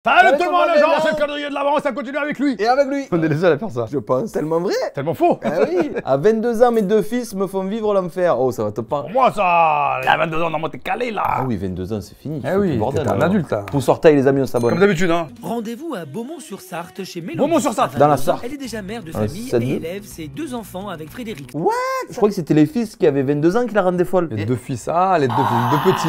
Salut tout le monde, les gens, c'est le calendrier de l'avant, ça continue avec lui. Et avec lui. On est les seuls à faire ça. Je pense. Tellement vrai. Tellement faux. Ah oui. À 22 ans, mes deux fils me font vivre l'enfer. Oh, ça va te parler. Pour moi, ça, il y a 22 ans, normalement, t'es calé là. Ah oui, 22 ans, c'est fini. Eh oui, bordel. t'es un adulte là. Pouce orteil, les amis, on s'abonne. Comme d'habitude, hein. Rendez-vous à Beaumont-sur-Sarthe chez Mélodie. Beaumont-sur-Sarthe. Dans la Sarthe. Elle est déjà mère de Ah, famille salut. et élève ses deux enfants avec Frédéric. What? Je crois que c'était les fils qui avaient 22 ans qui la rendaient folle. Les deux fils, les deux petits.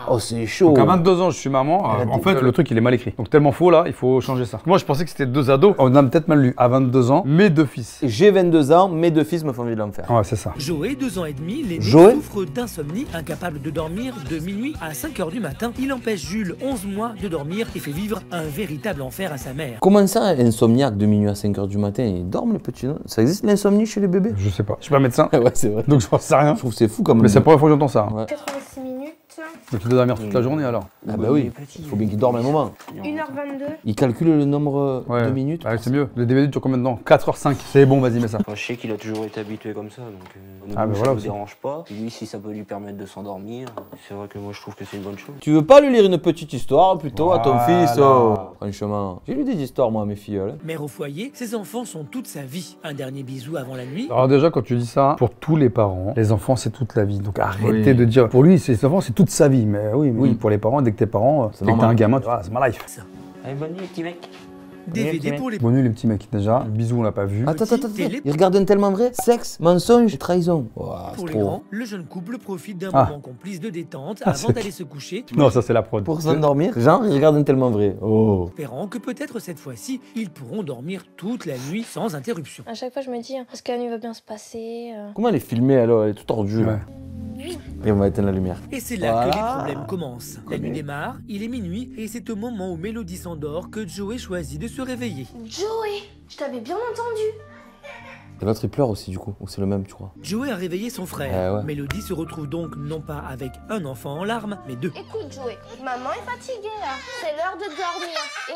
Oh, c'est chaud. Donc à 22 ans, je suis maman. En fait, le truc, il est mal écrit. Donc tellement faux là, il faut changer ça. Moi, je pensais que c'était deux ados. On a peut-être mal lu. À 22 ans, mes deux fils. J'ai 22 ans, mes deux fils me font vivre l'enfer. Ouais, c'est ça. Joé, 2 ans et demi, l'aîné Joé souffre d'insomnie, incapable de dormir de minuit à 5 h du matin. Il empêche Jules, 11 mois, de dormir et fait vivre un véritable enfer à sa mère. Comment ça, insomniaque de minuit à 5 h du matin? Ils dorment les petits, non? Ça existe l'insomnie chez les bébés? Je sais pas. Je suis pas médecin. Ouais, c'est vrai. Donc je pense sais rien. Je trouve que c'est fou comme. Mais c'est la première fois que j'entends ça. Ouais. 86 minutes. Donc tu dois dormir toute la journée alors. Ah bah oui, il faut bien qu'ils dorment un moment. 1h22. Ils calculent le nombre de minutes. Ouais, c'est mieux. Le DVD dure combien de temps? 4h05. C'est bon, vas-y, mets ça. Moi, je sais qu'il a toujours été habitué comme ça, donc Ah, mais ça voilà ne me aussi. dérange pas. Et lui, si ça peut lui permettre de s'endormir, c'est vrai que moi, je trouve que c'est une bonne chose. Tu veux pas lui lire une petite histoire plutôt à ton Voilà. fils? Oh, franchement, j'ai lu des histoires moi à mes filles. Là. Mère au foyer, ses enfants sont toute sa vie. Un dernier bisou avant la nuit. Alors déjà, quand tu dis ça, pour tous les parents, les enfants, c'est toute la vie. Donc arrêtez Oui. de dire, pour lui, les enfants, c'est toute sa vie. Mais oui, pour les parents, dès que t'es parent, dès que t'es normal. un gamin, c'est ma life. Allez, bonne nuit, petit mec. DVD pour les Bonne nuit les petits mecs, déjà. Bisous, on l'a pas vu. Attends. télé- Ils regardent un tellement vrai. Sexe, mensonge et trahison. Oh, c'est Pour les trop. grands, le jeune couple profite d'un Ah. moment complice de détente Ah, avant c'est- d'aller se coucher, Non, ça c'est la prod. Pour s'endormir, genre, ils regardent un tellement vrai. Oh. espérant que peut-être cette fois-ci, ils pourront dormir toute la nuit sans interruption. À chaque fois, je me dis, est-ce que la nuit va bien se passer Comment elle est filmée alors? Elle est toute tordue. Ouais. Et on va éteindre la lumière. Et c'est là Voilà. que les problèmes commencent. La nuit démarre, il est minuit, et c'est au moment où Mélodie s'endort que Joey choisit de se réveiller. Joey, je t'avais bien entendu. Et l'autre il pleure aussi du coup. Ou c'est le même, tu crois? Joey a réveillé son frère. Ouais. Mélodie se retrouve donc non pas avec un enfant en larmes, mais deux. Écoute, Joey, maman est fatiguée là. C'est l'heure de dormir. Et...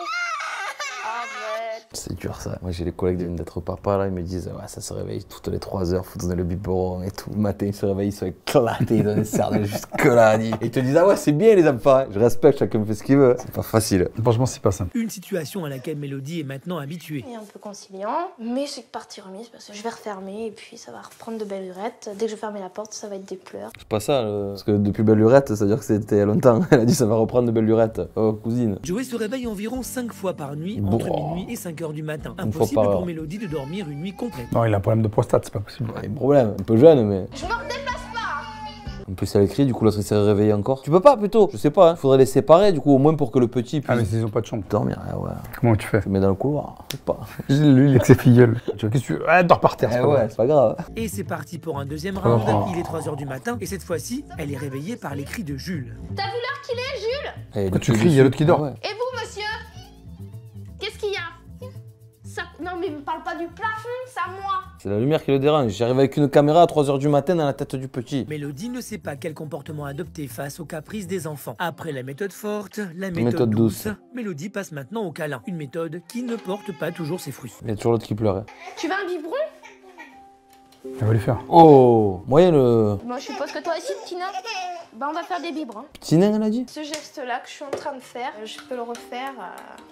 Arrête. C'est dur ça. Moi j'ai des collègues qui viennent d'être papa là, ils me disent ouais, ça se réveille toutes les 3 heures, faut donner le biberon et tout. Le matin ils se réveillent, ils sont éclatés, ils ont des cernes jusque là. Et ils te disent ah ouais c'est bien les enfants. Je respecte, chacun fait ce qu'il veut. C'est pas facile. Franchement, c'est pas simple. Une situation à laquelle Mélodie est maintenant habituée. Et un peu conciliant, mais c'est partie remise parce que je vais refermer et puis ça va reprendre de belles lurettes. Dès que je vais fermer la porte, ça va être des pleurs. C'est pas ça, parce que depuis Belle Lurette, ça veut dire que c'était il y a longtemps. Elle a dit ça va reprendre de Belle Lurette. Oh cousine. Joey se réveille environ 5 fois par nuit, Bon. entre minuit et 5 h du matin. Une fois Impossible par heure. pour Mélodie de dormir une nuit complète. Non, il a un problème de prostate, c'est pas possible. Il y a un problème, un peu jeune mais. Je me redéplace pas. En plus elle écrit, du coup l'autre il s'est réveillé encore. Tu peux pas plutôt? Je sais pas, faudrait les séparer du coup au moins pour que le petit Ah, puisse mais ils ont pas de chambre. dormir. Ah ouais. Comment tu fais? Je le mets dans le couloir. Je sais pas. Lui, il est que ses filleuls. Tu vois, qu'est-ce que tu veux? Ah, dors par terre, c'est Eh pas ouais, grave. c'est pas grave. Et c'est parti pour un deuxième Oh. round. Il est 3 h du matin et cette fois-ci, elle est réveillée par les cris de Jules. T'as vu l'heure qu'il est, Jules? Eh, Quand le tu petit cries, il y a l'autre qui dort. Ah ouais. Et vous, monsieur? Qu'est-ce qu'il y a? Ça... Non, mais me parle pas du plafond, c'est à moi. C'est la lumière qui le dérange. J'arrive avec une caméra à 3 h du matin dans la tête du petit. Mélodie ne sait pas quel comportement adopter face aux caprices des enfants. Après la méthode forte, la méthode méthode douce. douce, Mélodie passe maintenant au câlin. Une méthode qui ne porte pas toujours ses fruits. Il y a toujours l'autre qui pleurait. Tu veux un biberon? Elle va lui faire. Oh, moyen le Moi, je suppose que toi aussi, Tina. Bah, on va faire des biberons. petit nain, elle a dit. Ce geste-là que je suis en train de faire, je peux le refaire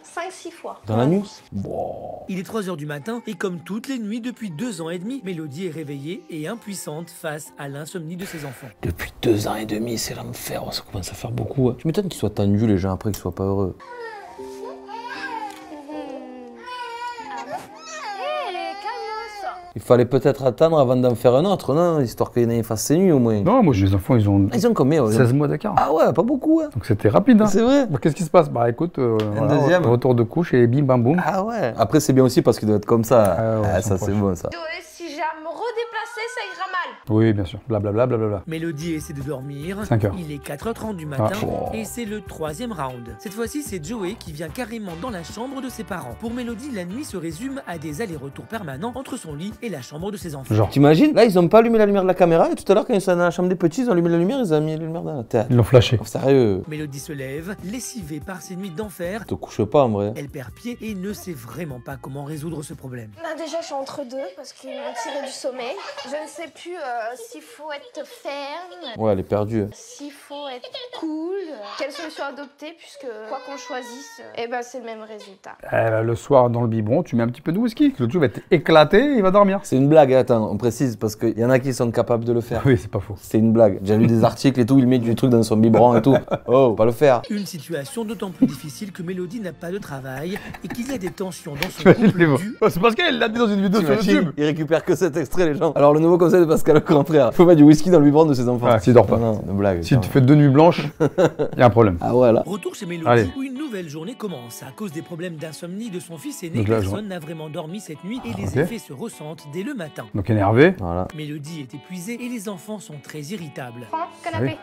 5-6 fois. Dans la nuit. Bon. Il est 3 h du matin et comme toutes les nuits depuis 2 ans et demi, Mélodie est réveillée et impuissante face à l'insomnie de ses enfants. Depuis 2 ans et demi, c'est l'enfer. Oh, ça commence à faire beaucoup. Tu m'étonnes qu'ils soient tendus les gens après qu'ils soient pas heureux. Hé, calme-toi. Il fallait peut-être attendre avant d'en faire un autre, non? Histoire qu'il y en ait fasse ses nuits au moins. Non, moi, j'ai les enfants, ils ont Ils ont combien? 16 mois d'écart. Ah ouais, pas beaucoup. Hein. Donc c'était rapide, hein. C'est vrai. Bah, qu'est-ce qui se passe? Bah écoute, voilà, deuxième. retour de couche et bim bam boum. Ah ouais. Après, c'est bien aussi parce qu'il doit être comme ça. Ah ouais, ils sont ça, c'est proches. bon ça. Joey, si j'ai à me redéplacer, ça ira mal. Oui, bien sûr. Blablabla, blablabla. Mélodie essaie de dormir. 5 heures. Il est 4 h 30 du matin Ah. et c'est le 3e round. Cette fois-ci, c'est Joey qui vient carrément dans la chambre de ses parents. Pour Mélodie, la nuit se résume à des allers-retours permanents entre son lit et la chambre de ses enfants. Genre, T'imagines? Là, ils ont pas allumé la lumière de la caméra et tout à l'heure, quand ils sont dans la chambre des petits, ils ont allumé la lumière, ils ont mis la lumière dans la tête. ils l'ont flashé. Oh, sérieux? Mélodie se lève, lessivée par ses nuits d'enfer. Te couche pas en vrai. Elle perd pied et ne sait vraiment pas comment résoudre ce problème. Là, déjà, je suis entre deux parce qu'ils m'ont tiré du sommeil. Je ne sais plus s'il faut être ferme, Ouais, elle est perdue. s'il faut être cool, quelle solution adopter puisque quoi qu'on choisisse, eh ben c'est le même résultat. Le soir, dans le biberon, tu mets un petit peu de whisky. Le tout va être éclaté et il va dormir. C'est une blague, attends, on précise, parce qu'il y en a qui sont capables de le faire. Oui, c'est pas faux. C'est une blague. J'ai lu des articles et tout, il met du truc dans son biberon et tout. Oh, pas le faire. Une situation d'autant plus difficile que Mélodie n'a pas de travail et qu'il y a des tensions dans son T'imagines couple les mots. dues. C'est parce qu'elle l'a dit dans une vidéo sur T'imagines, YouTube. il récupère que cet extrait, les gens. Alors, le nouveau conseil de Pascal le grand frère, faut mettre du whisky dans le biberon de ses enfants. Ouais, s'il dort pas. Non, une blague. Si tu fais 2 nuits blanches, il y a un problème. Ah ouais, là. Retour chez Mélodie Allez. où une nouvelle journée commence. À cause des problèmes d'insomnie de son fils aîné, Donc là, personne n'a vraiment dormi cette nuit et les ok. effets se ressentent dès le matin. Donc énervé. Voilà. Mélodie est épuisée et les enfants sont très irritables. Prends, canapé.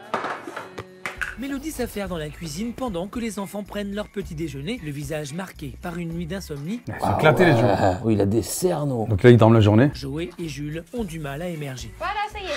Mélodie s'affaire dans la cuisine pendant que les enfants prennent leur petit déjeuner, le visage marqué par une nuit d'insomnie. Ils sont éclatés les yeux. Oui, il a des cerneaux. Donc là, il dorment la journée. Joey et Jules ont du mal à émerger. Voilà, ça y est.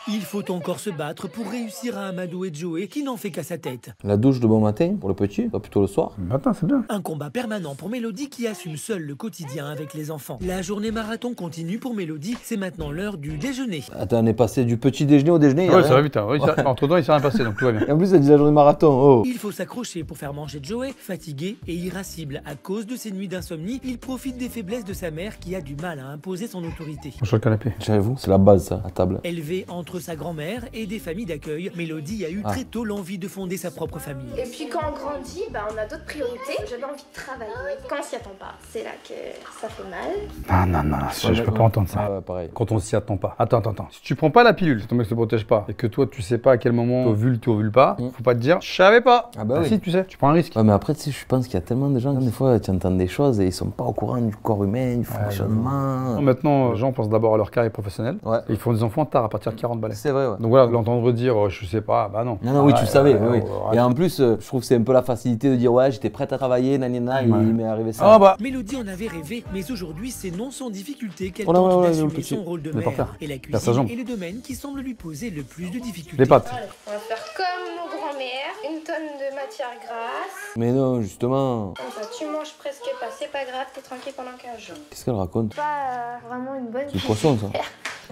Il faut encore se battre pour réussir à amadouer Joey qui n'en fait qu'à sa tête. La douche de bon matin pour le petit, pas plutôt le soir. Le matin, c'est bien. Un combat permanent pour Mélodie qui assume seule le quotidien avec les enfants. La journée marathon continue pour Mélodie, c'est maintenant l'heure du déjeuner. Attends, on est passé du petit déjeuner au déjeuner. Ouais, ça va vite. Hein. Entre temps, il s'est rien passé, donc tout va bien. Et en plus, elle dit la journée marathon. Oh. Il faut s'accrocher pour faire manger Joey. Fatigué et irascible à cause de ses nuits d'insomnie, il profite des faiblesses de sa mère qui a du mal à imposer son autorité. Sur le canapé. J'avoue, c'est la base, ça, à table. Élevée entre sa grand-mère et des familles d'accueil, Mélodie a eu très tôt l'envie de fonder sa propre famille. Et puis quand on grandit, bah, on a d'autres priorités. J'avais envie de travailler. Quand on s'y attend pas, c'est là que ça fait mal. Non, je peux pas entendre ça. Ah ouais, pareil. Quand on s'y attend pas. Attends. Si tu prends pas la pilule, si ton mec se protège pas, et que toi tu sais pas à quel moment t'ovules, tu ovules pas, faut pas te dire je savais pas. Ah bah oui. Si, tu sais, tu prends un risque. Ouais, mais après, tu sais, je pense qu'il y a tellement de gens, des fois, tu entends des choses et ils sont pas au courant du corps humain, du fonctionnement. Maintenant, les gens pensent d'abord à leur carrière professionnelle. Ouais. Et ils font des enfants tard, à partir de 40 balais. C'est vrai, ouais. Donc voilà, l'entendre dire je sais pas, bah non. Non, oui, tu le savais, oui. ouais. Et en plus, je trouve que c'est un peu la facilité de dire, ouais, j'étais prête à travailler, nanana, et il m'est arrivé ça. Ah bah. Mélodie en avait rêvé, mais aujourd'hui, c'est non sans difficulté qu'elle Oh là, tente ouais, d'assumer le petit. son rôle de Le mère. porteur. Et la La cuisine jambe. est le domaine qui semble lui poser le plus de difficultés. Les pâtes. Allez, on va faire comme nos grands-mères, une tonne de matière grasse. Mais non, justement, Comme ça, tu manges presque pas, c'est pas grave, t'es tranquille pendant 15 jours. qu'est-ce qu'elle raconte? Pas vraiment une bonne C'est du poisson, ça.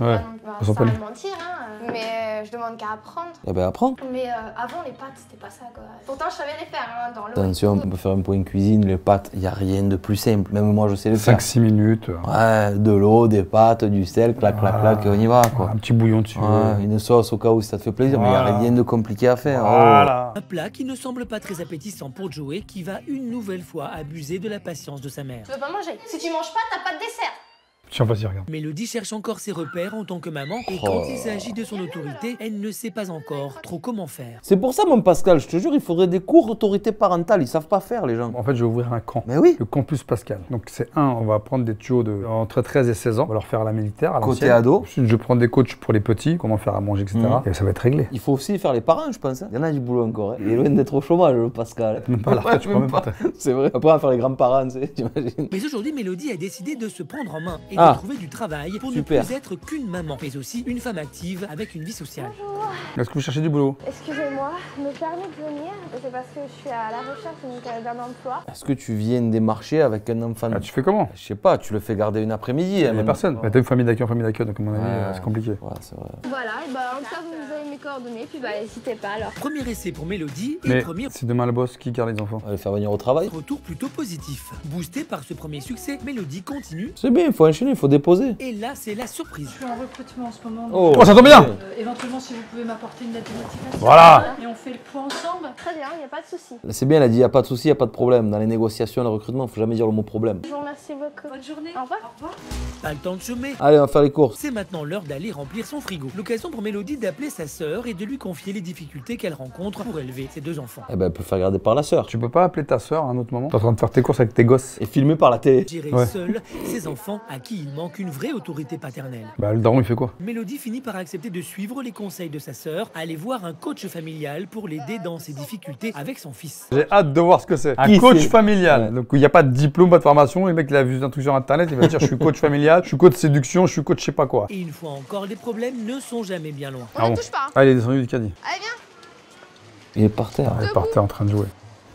Ouais. Sans Poisson pané. mentir, hein, mais je demande qu'à apprendre. Eh ben, apprends. Mais avant, les pâtes, c'était pas ça, quoi. Pourtant, je savais les faire, hein, dans l'eau. Attention, on peut faire un point cuisine, les pâtes, il n'y a rien de plus simple. Même moi, je sais le faire. 5-6 minutes. Ouais, de l'eau, des pâtes, du sel, clac, clac, clac, et on y va, quoi. Un petit bouillon dessus. Ouais, une sauce au cas où ça te fait plaisir, mais il Voilà. n'y a rien de compliqué à faire. Voilà. Un plat qui ne semble pas très appétissant pour Joey, qui va une nouvelle fois abuser de la patience de sa mère. Tu veux pas manger? Si tu manges pas, t'as pas de dessert. Tiens, vas-y, regarde. Mélodie cherche encore ses repères en tant que maman, et quand il s'agit de son autorité, elle ne sait pas encore trop comment faire. C'est pour ça, mon Pascal, je te jure, il faudrait des cours d'autorité parentale. Ils savent pas faire, les gens. En fait, je vais ouvrir un camp. Mais oui. Le campus Pascal. Donc c'est on va prendre des tuyaux entre 13 et 16 ans. On va leur faire la militaire à Côté l'ancienne. ado. Ensuite, je prends des coachs pour les petits, comment faire à manger, etc. Et ça va être réglé. Il faut aussi faire les parents, je pense. Il y en a du boulot encore. Hein. Il est loin d'être au chômage, le Pascal. Même pas à la retraite, je crois même pas. C'est vrai. Après, on va faire les grands-parents, tu sais, t'imagines. Mais aujourd'hui, Mélodie a décidé de se prendre en main et Ah. de trouver du travail pour Super. ne plus être qu'une maman, mais aussi une femme active avec une vie sociale. Est-ce que vous cherchez du boulot? Excusez-moi, me permets de venir. C'est parce que je suis à la recherche d'un emploi. Est-ce que tu viens démarcher avec un enfant? Ah, tu fais comment? Je sais pas, tu le fais garder une après-midi. Il n'y a personne. Bah, t'as une famille d'accueil, donc à mon avis, Ouais. c'est compliqué. Ouais, c'est vrai. Voilà, et bah en tout cas, vous avez mes coordonnées, puis bah n'hésitez pas alors. Premier essai pour Mélodie et Mais premier si demain le boss, qui garde les enfants? On va les faire venir au travail. retour plutôt positif. Boosté par ce premier succès, Mélodie continue. C'est bien, il faut enchaîner, il faut déposer. Et là, c'est la surprise. Je suis en recrutement en ce moment. Oh, Oh, ça tombe bien! Éventuellement, si vous pouvez m'apporter une lettre de motivation. Voilà. Et on fait le point ensemble. Très bien, il n'y a pas de souci. C'est bien, elle a dit, il n'y a pas de souci, il n'y a pas de problème. Dans les négociations, le recrutement, il faut jamais dire le mot problème. Je vous remercie beaucoup. Bonne journée. Au revoir. Au revoir. Pas le temps de chômer. Allez, on va faire les courses. C'est maintenant l'heure d'aller remplir son frigo. L'occasion pour Mélodie d'appeler sa sœur et de lui confier les difficultés qu'elle rencontre pour élever ses deux enfants. Eh ben, elle peut faire garder par la sœur. Tu peux pas appeler ta soeur à un autre moment? T'es en train de faire tes courses avec tes gosses. Et filmé par la télé. Gérer Ouais. seul ses enfants à qui il manque une vraie autorité paternelle. Bah, le daron, il fait quoi? Mélodie finit par accepter de suivre les conseils de sa sœur, aller voir un coach familial pour l'aider dans ses difficultés avec son fils. J'ai hâte de voir ce que c'est. Un Qui coach c'est? familial. Ouais. Donc il n'y a pas de diplôme, pas de formation. Et le mec, il a vu un truc sur internet, il va dire je suis coach familial, je suis coach séduction, je suis coach je sais pas quoi. Et une fois encore, les problèmes ne sont jamais bien loin. On Ah ne bon. touche pas. Ah, il est descendu du caddie. Allez, viens. Il est par terre. Il est par terre en train de jouer.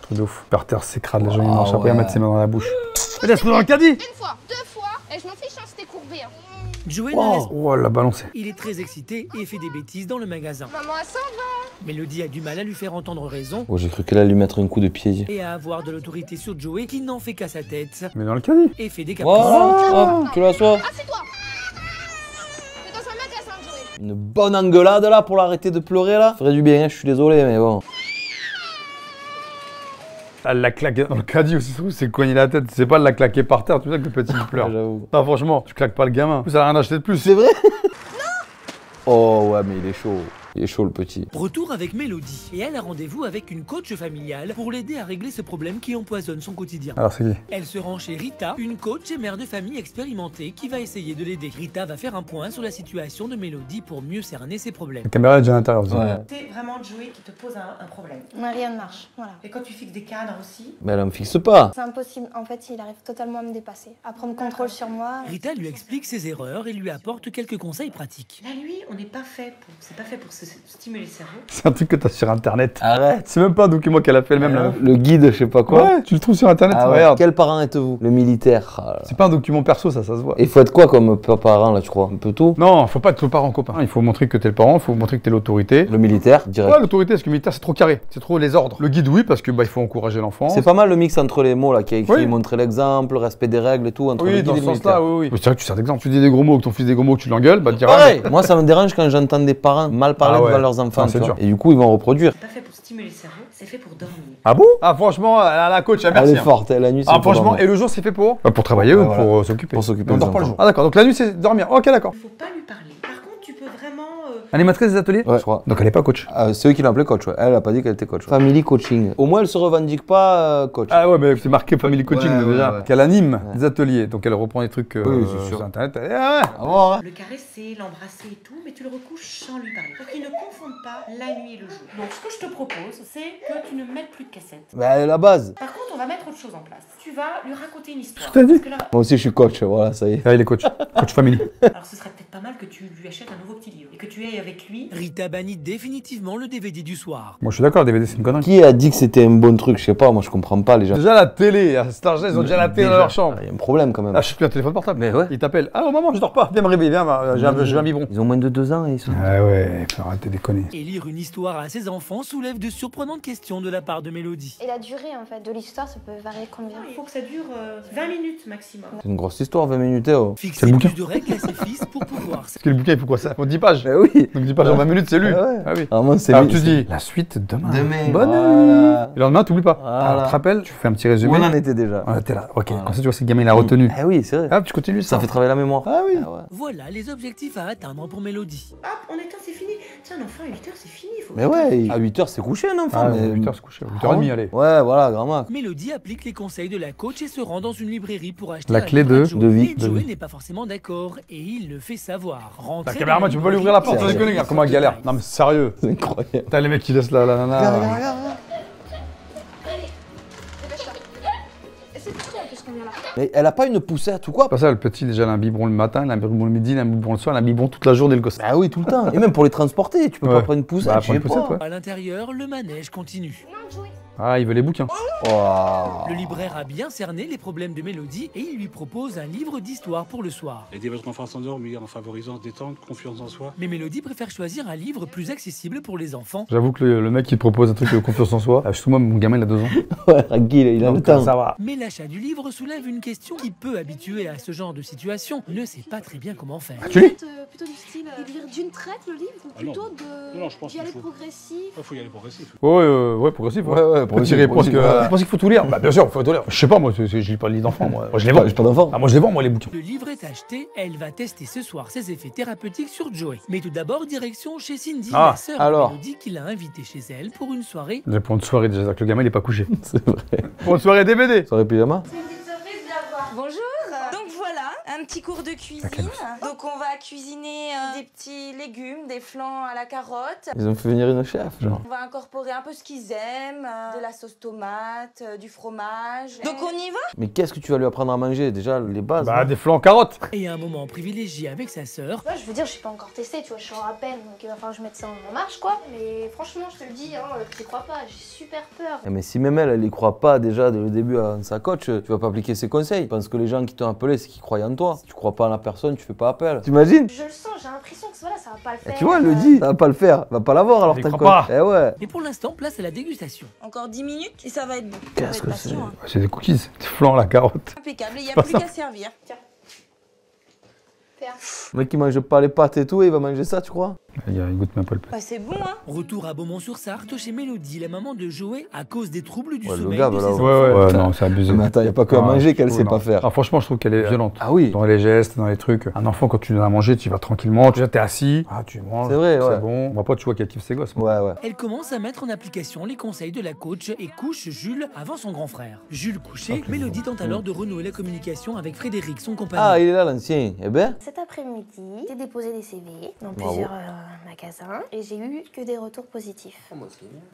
Truc de ouf. Par terre, s'écrase, les gens ils Ah marchent après à ouais. mettre ses mains dans la bouche. Mais laisse-le dans le caddie! Une fois, deux fois, et je m'en fiche, hein, c'était courbé. Hein. Joey ne laisse pas. Oh, elle l'a balancé. Il est très excité et fait des bêtises dans le magasin. Maman, elle s'en va. Mélodie a du mal à lui faire entendre raison Oh, j'ai cru qu'elle allait lui mettre un coup de pied. et à avoir de l'autorité sur Joey qui n'en fait qu'à sa tête Mais dans le caddie. et fait des Oh, caprices. hop, que la soie. Ah, c'est toi. C'est dans sa magasin, Joey. Une bonne engueulade là pour l'arrêter de pleurer là. Ça ferait du bien, hein, je suis désolé, mais bon. Elle l'a claqué dans le caddie aussi, c'est cogné la tête. C'est pas de la claquer par terre, tu sais que le petit il pleure. J'avoue. Non, franchement, tu claques pas le gamin. En plus, elle a rien acheté de plus. C'est vrai? Oh ouais, mais il est chaud. Il est chaud le petit. Retour avec Mélodie et elle a rendez-vous avec une coach familiale pour l'aider à régler ce problème qui empoisonne son quotidien. Alors, c'est qui? Elle se rend chez Rita, une coach et mère de famille expérimentée qui va essayer de l'aider. Rita va faire un point sur la situation de Mélodie pour mieux cerner ses problèmes. La caméra est déjà à l'intérieur. C'est vraiment Joey qui te pose un problème. Rien ne marche, voilà. Et quand tu fixes des cadres aussi, Mais elle en fixe pas. C'est impossible. En fait, il arrive totalement à me dépasser, à prendre contrôle sur moi. Rita lui explique ses erreurs et lui apporte quelques conseils pratiques. la nuit, on n'est pas fait pour, c'est pas fait pour stimuler le cerveau. C'est un truc que t'as sur internet. Arrête. C'est même pas un document qu'elle a fait elle-même là. Le guide, je sais pas quoi. Ouais, tu le trouves sur internet, Ah ouais. regarde. Quel parent êtes-vous? Le militaire. Ah là. C'est pas un document perso, ça se voit. Et faut être quoi comme parent là, tu crois? Un peu tout? Non, faut pas être le parent copain. Il faut montrer que t'es le parent, faut montrer que t'es l'autorité. Le militaire, direct. Ouais, l'autorité, parce que le militaire c'est trop carré, c'est trop les ordres. Le guide, oui, parce que bah il faut encourager l'enfant. C'est pas mal le mix entre les mots là qui a écrit, Oui. montrer l'exemple, respect des règles et tout, entre le Oui, guide dans et ce le militaire. sens-là, oui, oui. C'est vrai que tu sers d'exemple. Tu dis des gros mots, que ton fils dit des gros mots, que tu l'engueules, bah tu diras. Pareil, moi ça me dérange quand j'entends des parents mal parler Ah ouais. devant leurs enfants. Non, c'est tu vois. dur. Et du coup, ils vont reproduire. C'est pas fait pour stimuler le cerveau, c'est fait pour dormir. Ah bon? Ah franchement, la coach, elle Elle merci. est forte, la nuit c'est Ah pour franchement, dormir. et le jour c'est fait pour? Pour travailler ou voilà. pour s'occuper? Pour s'occuper On des dort pas le enfants. jour. Ah d'accord, donc la nuit c'est dormir. Ok, d'accord. Il faut pas lui parler. Par contre, tu peux vraiment. Animatrice des ateliers? Ouais, je crois. Donc elle est pas coach. C'est eux qui l'ont appelée coach, ouais. Elle a pas dit qu'elle était coach. Family coaching. Au moins, elle se revendique pas coach. Ah ouais, mais c'est marqué Family Coaching Ouais, déjà. ouais. Qu'elle anime des ateliers, donc elle reprend des trucs Oui, c'est sûr. sur internet. Ah ouais. À voir, hein. Le caresser, l'embrasser et tout, mais tu le recouches sans lui parler. Pour qu'il ne confonde pas la nuit et le jour. Donc, ce que je te propose, c'est que tu ne mettes plus de cassette. Bah, la base. Par contre, on va mettre autre chose en place. Tu vas lui raconter une histoire. Je t'ai dit. Parce que là, Moi aussi, je suis coach, voilà, ça y est. Ah, il est coach. Coach Family. alors ce serait peut-être pas mal que tu lui achètes un nouveau petit livre et que tu ailles avec lui. Rita bannit définitivement le DVD du soir. Moi je suis d'accord, le DVD c'est une connerie. Qui a dit que c'était un bon truc? Je sais pas, moi je comprends pas les gens. Déjà la télé, à cet âge-là, ils ont déjà la télé dans leur chambre. Il y a un problème quand même. Ah, je suis plus un téléphone portable. Mais ouais. Il t'appelle. Ah, maman, je dors pas. Viens me réveiller, viens, j'ai un biberon. Ils ont moins de 2 ans et ils sont. Ah ouais, faut arrêter de déconner. Et lire une histoire à ses enfants soulève de surprenantes questions de la part de Mélodie. Et la durée, en fait, de l'histoire, ça peut varier combien? Il faut que ça dure 20 minutes maximum. C'est une grosse histoire, 20 minutes, oh. Fixer le bouquin. plus de règles à ses fils pour pouvoir. Parce que le bouquin, il faut quoi ça? Faut 10 pages. Bah oui. Donc 10 pages en 20 minutes, c'est lu. Ah ouais. Ah oui. Vraiment, c'est Alors lui- tu c'est- dis la suite demain. Demain, Bonne voilà. nuit. Et le lendemain, t'oublies pas. Voilà. Alors, tu te rappelles, tu fais un petit résumé. Où on en était déjà? Ouais, t'es là. Ok. Voilà. Comme ça, tu vois, c'est le gamin, il a retenu. Ah oui, c'est vrai. Hop, tu continues Ça fait travailler la mémoire. Ah oui. ouais. Voilà les objectifs à atteindre pour Mélodie. Hop, on éteint, c'est fini. Tiens, un enfant à 8h, c'est fini. Faut Mais ouais, à 8h, c'est couché un enfant. Ah, mais... 8h, c'est couché. 8h30, allez. Ouais, voilà, grand max. Mélodie applique les conseils de la coach et se rend dans une librairie pour acheter La un clé livre à de Joey. vie. Mais Joey n'est pas forcément d'accord et il le fait savoir. La Rentré dans caméraman, la tu peux pas lui ouvrir la porte, C'est sans déconner, regarde comment elle galère. Non, mais sérieux. C'est incroyable. T'as les mecs qui laissent la nana. Et c'est pour toi, en plus, qu'on vient là. Mais elle a pas une poussette ou quoi? C'est pas ça, le petit, déjà, il a un biberon le matin, il a un biberon le midi, il a un biberon le soir, il a un biberon toute la journée, le gosse. Bah oui, tout le temps. Et même pour les transporter, tu peux pas Ouais. prendre une poussette. Bah, je sais prendre une poussette, pas. ouais. À l'intérieur, le manège continue. Non, Joey. Ah, il veut les bouquins. Oh. Le libraire a bien cerné les problèmes de Mélodie et il lui propose un livre d'histoire pour le soir. Aider votre enfant à s'endormir en favorisant détente, confiance en soi. Mais Mélodie préfère choisir un livre plus accessible pour les enfants. J'avoue que le mec qui propose un truc de confiance en soi, surtout moi, mon gamin, il a 2 ans. Ouais, tranquille, il a le Donc, temps. ça va. Mais l'achat du livre soulève une question qui peut habituer à ce genre de situation ne sait pas très bien comment faire. Tu lis? Plutôt du style de lire d'une traite le livre ou Ah non. plutôt de Non, je pense d'y qu'il aller faut. progressif? Il faut y aller progressif. Ouais, progressif. Ouais, Petit réponse que. Je pense qu'il faut tout lire. Bah, bien sûr, il faut tout lire. Je sais pas, moi, je lis pas le livre d'enfant, moi. Moi, je les vends. J'ai pas d'enfant. Ah, moi, je les vends, moi, les bouquins. Le livre est acheté, elle va tester ce soir ses effets thérapeutiques sur Joey. Mais tout d'abord, direction chez Cindy, Ah, la sœur alors. de Mélodie qui l'a invitée chez elle pour une soirée. Déjà, pour une soirée, déjà, que le gamin, il est pas couché. C'est vrai. Pour une soirée DVD. Soirée pyjama? Bonjour. Donc voilà, un petit cours de cuisine. Donc on va cuisiner des petits légumes, des flancs à la carotte. Ils ont fait venir une chef, genre. On va incorporer un peu ce qu'ils aiment, de la sauce tomate, du fromage. Donc on y va? Mais qu'est-ce que tu vas lui apprendre à manger? Déjà, les bases. Bah, hein. des flancs carottes. Et un moment privilégié avec sa sœur. Ouais, je veux dire, je suis pas encore testée, tu vois, je suis en rappel, donc il va falloir que je mette ça en marche, quoi. Mais franchement, je te le dis, hein, t'y crois pas, j'ai super peur. Eh, mais si même elle y croit pas déjà dès le début à sa coach, tu vas pas appliquer ses conseils. Je pense que les gens qui t'ont appelé, c'est qu'ils croient en toi. Tu crois pas en la personne, tu fais pas appel. T'imagines? Je le sens, j'ai l'impression que voilà, ça va pas le faire. Tu vois, elle le dit, ça va pas le faire. Va pas l'avoir alors J'y ta crois cote. Eh ouais. Et pour l'instant, place à la dégustation. Encore 10 minutes et ça va être bon. Qu'est-ce que c'est? C'est des cookies, des flancs à la carotte. Impeccable, il n'y a pas plus ça. qu'à servir. Tiens. Le mec qui mange pas les pâtes et tout, il va manger ça, tu crois? Il goûte même pas le plat. Bah, c'est bon, hein. Retour à Beaumont-sur-Sarthe chez Mélodie, la maman de Joey, à cause des troubles du Ouais, le sommeil gars, de voilà, ses ouais. enfants. Ouais, non, c'est abusé. Mais attends, y a pas que à manger qu'elle sait pas faire. Ah, franchement, je trouve qu'elle est violente. Ah oui. Dans les gestes, dans les trucs. Un enfant, quand tu donnes à manger, tu vas tranquillement. Tu es assis. Ah, tu manges. C'est vrai, ouais. C'est bon. On voit pas, tu vois qu'elle kiffe ses gosses. Ouais, ouais. Elle commence à mettre en application les conseils de la coach et couche Jules avant son grand frère. Jules couché, Mélodie tente alors de renouer la communication avec Frédéric, son compagnon. Ah, il est là, l'ancien. Eh ben. Cet après-midi, j'ai déposé des CV dans Bravo. plusieurs magasins et j'ai eu que des retours positifs.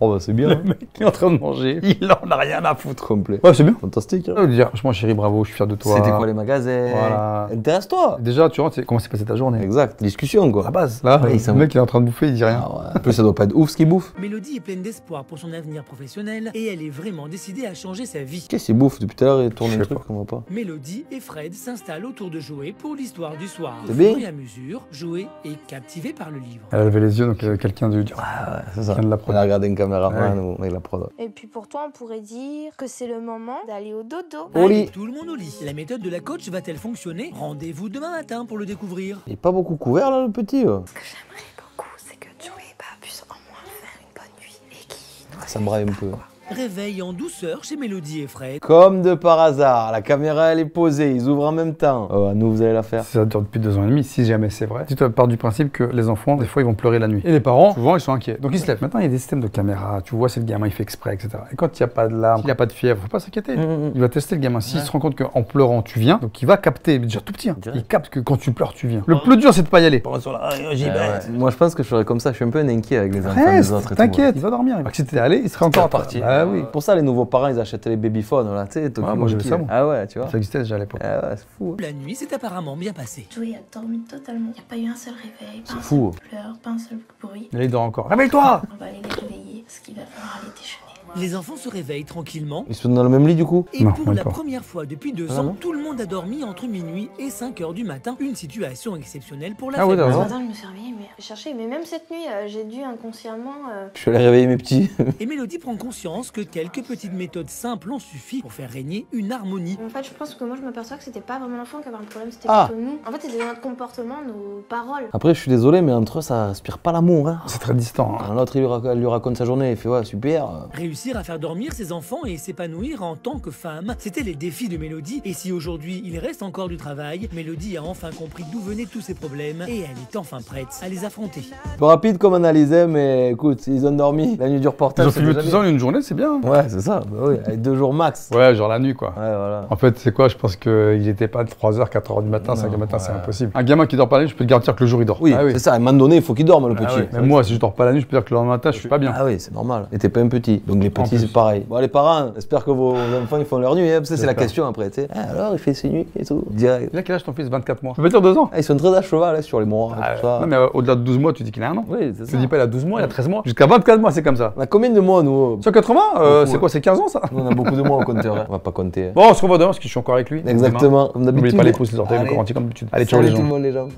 Oh bah c'est bien. Le mec qui est en train de manger, il en a rien à foutre. Complet. Ouais, c'est bien. Fantastique. Je veux dire, franchement, chérie, bravo, je suis fier de toi. C'était quoi les magasins? Voilà. Intéresse-toi. Déjà, tu vois, comment s'est passée ta journée? Exact. Discussion quoi. À la base. Là, Ouais, le mec, il est en train de bouffer, il dit rien. Ah ouais. En plus, ça doit pas être ouf ce qu'il bouffe. Mélodie est pleine d'espoir pour son avenir professionnel et elle est vraiment décidée à changer sa vie. Qu'est-ce qu'il bouffe depuis tout à l'heure? Il tourne Je un sais truc qu'on voit pas. Mélodie et Fred s'installent autour de Joey pour l'histoire du soir. Au C'est bien. fur et à mesure, Joey est captivé par le livre. Elle a levé les yeux, donc quelqu'un a dû dire. Ah ouais, c'est ça. Vient de la On prod. a regardé une caméraman Ouais. ou avec la prod. Et puis pour toi, on pourrait dire que c'est le moment d'aller au dodo. Au lit. Allez, tout le monde au lit. La méthode de la coach va-t-elle fonctionner? Rendez-vous demain matin pour le découvrir. Il est pas beaucoup couvert là le petit. Ce que j'aimerais beaucoup, c'est que Joey puisse au moins faire une bonne nuit et qu'il... Ça me braille un peu. Réveil en douceur chez Mélodie et Fred. Comme de par hasard, la caméra elle est posée, ils ouvrent en même temps. Oh, à nous vous allez la faire. Ça dure depuis 2 ans et demi, si jamais c'est vrai. Tu pars du principe que les enfants, des fois, ils vont pleurer la nuit. Et les parents, souvent, ils sont inquiets. Donc ils se lèvent. Maintenant, il y a des systèmes de caméra. Tu vois si le gamin, il fait exprès, etc. Et quand il n'y a pas de larmes, il n'y a pas de fièvre, faut pas s'inquiéter. Il va tester le gamin. S'il se rend compte qu'en pleurant, tu viens, donc il va capter, déjà tout petit, hein. Il capte que quand tu pleures, tu viens. Le plus dur, c'est de pas y aller. Moi je pense que je serais comme ça, je suis un peu un inquiet avec les enfants des Reste, autres et tout. t'inquiète, il va dormir. Alors que si t'étais allé, il serait encore parti. Ah oui. Pour ça les nouveaux parents ils achètent les babyphones là, tu sais. moi, j'avais ça, moi. Ah ouais, tu vois. Ça existait déjà à l'époque. Ah ouais, c'est fou. La nuit s'est apparemment bien passée. Joey a dormi totalement. Il n'y a pas eu un seul réveil, pas un fou. seul pleur, pas un seul bruit. Et là, il dort encore. Réveille-toi! On va aller les réveiller parce qu'il va falloir aller déjeuner. Les enfants se réveillent tranquillement. Ils se mettent dans le même lit du coup. Et Non, pour même la pas. première fois depuis 2 Ah ans, non. tout le monde a dormi entre minuit et 5 heures du matin. Une situation exceptionnelle pour la Ah oui, famille. d'accord. Ce matin, je me suis réveillée, mais j'ai cherché. Mais même cette nuit, j'ai dû inconsciemment... Je suis allé réveiller mes petits. Et Mélodie prend conscience que quelques petites méthodes simples ont suffi pour faire régner une harmonie. En fait, je pense que moi, je m'aperçois que c'était pas vraiment l'enfant qui avait un problème, c'était Ah. plutôt nous. En fait, c'était notre comportement, nos paroles. Après je suis désolé mais entre eux ça respire pas l'amour hein. C'est très distant. hein. Quand l'autre elle lui raconte sa journée, il fait ouais super. Réussir à faire dormir ses enfants et s'épanouir en tant que femme, c'était les défis de Mélodie. Et si aujourd'hui il reste encore du travail, Mélodie a enfin compris d'où venaient tous ces problèmes et elle est enfin prête à les affronter. Peu rapide comme analyse mais écoute, ils ont dormi la nuit du Ils reportage. ont c'est filmé déjà tout ça bien. en une journée, c'est bien. Ouais c'est ça, bah oui, avec 2 jours max. Ouais, genre la nuit, quoi. Ouais voilà. En fait, c'est quoi? Je pense qu'il était pas de 3h, 4h du matin, 5h du matin, c'est impossible. Un gamin qui dort pas la nuit, je peux te garantir que le jour il dort. Oui, Ah c'est ça, à un moment donné il faut qu'il dorme le Ah petit. oui. Même moi, si je dors pas la nuit, je peux dire que le lendemain matin, je suis pas bien. Ah oui, c'est normal. Et t'es pas un petit. Donc les petits, plus. c'est pareil. Bon, les parents, j'espère que vos enfants, ils font leur nuit. Hein, parce que c'est la J'espère. question après, tu sais. Ah, alors, il fait ses nuits et tout. Direct. Il a quel âge ton fils? 24 mois. Je peux pas dire 2 ans. Ah, ils sont très à cheval hein, sur les mois. Ah, tout ça. non, mais au-delà de 12 mois, tu dis qu'il a un an. Oui, c'est Tu ça. dis pas il a 12 mois, il a 13 mois. Jusqu'à 24 mois, c'est comme ça. On a combien de mois, nous 180 Beaucoup, c'est quoi? C'est 15 ans, ça? Nous, on a beaucoup de mois au compteur. Hein. On va pas compter. Hein. Bon, on se revoit demain parce que je suis encore avec lui. Exactement. Comme d'habitude. N'oublie pas les pouces, les orteils, le Allez. coranti comme d'habitude. Allez, ciao Salut les tout le gens. monde, les gens.